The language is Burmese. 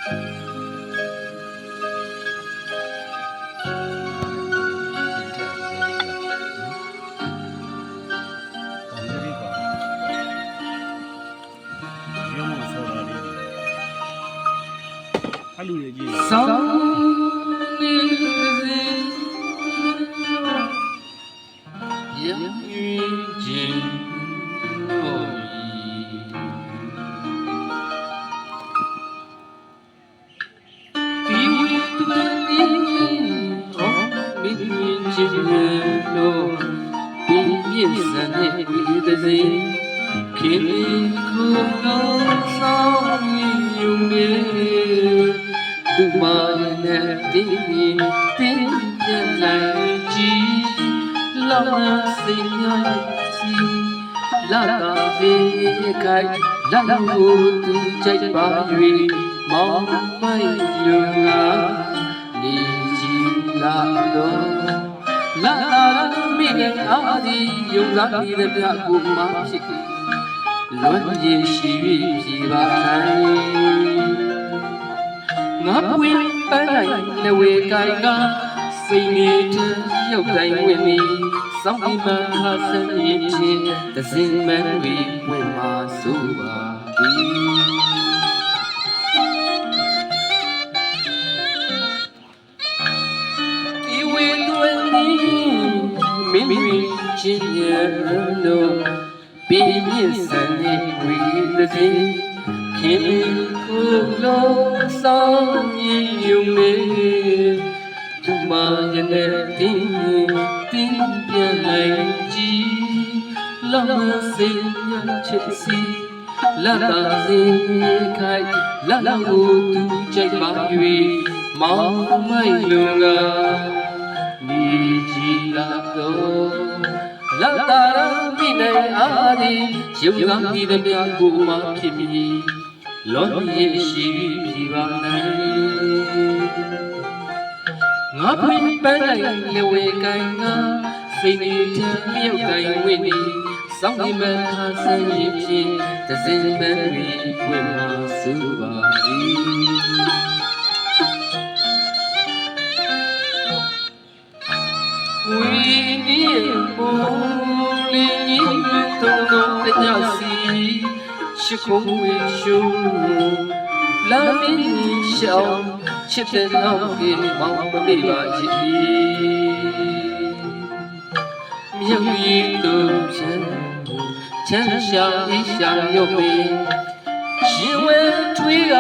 လူတွေကြီးဆောင်းနေစေရည်ချင်းတို့ဒီဝိတုန်နေဟောမင်းချင်းတို့ဒီပြည့်စံတဲ့ဝိသစေခင်ခုလုံးဆောင်ယူနေသူမနဲ့တင်းတင်းကြလိုက်ကြည့်လောကစိတ်ညစီလာတာစေခိုင်လာလို့သူကြိုက်ပါ၍မောင်မိုက်လူငါနေကြည့်လာတော့လာမိတဲ့အာဒီယုံစားနေတဲ့ပြကူမဖြစ်လွန်ရည်ရှိပြီပါနိုင်ငါပွင့်ပန်းနိုင်နဝေကိုင်ကစိတ်နေတဲ့ရုပ်တိုင်းဝင်ပြီးစောင့်ပြီးမှခါစရင်ချင်းသစင်မန်းတွေဝင်มาဆိုပါသည်ဒီဝေတွင်မင်းမင်းချင်းရလို့ပြင်းပြင်းစံနေဝေသစင်ခင်ကိုလုံးဆောင်ရင်ယူမေသူမရတဲ့တင်းပြန်လိုက်ကြည့်လောမစိတ်ညချစ်စီလာတာစေခိုင်လာလို့သူကြိုက်ပါ၍မောင်မိုက်လူကနေကြည်လာတော့လာတာမိနိုင်အားဒီရုပ်ကဒီတဲ့ပြကိုမှဖြစ်ပြီးလွန်ရည်ရှိပြီပါနိုင်ငါပွင့်ပန်းနိုင်လေဝေကိုင်ငါစိတ်နေတဲ့မြုပ်တိုင်းဝင်းနေစောင့်နေမှခါစမ်းရင်ဖြင့်သစင်ပန်းတွေဝင်မှာစုပါသည်ဝီနီမိုးလေးကြီးတုံးတော့တရားစီရှိခုံးဝေရှုလာမင်းရှောင်းချစ်တဲ့နောက်ကြီးမောင်မမေ့ပါချစ်မြေကြီးတုံးချမ်းရှာရှာရုပ်ပင်ရှင်ဝဲထွေးက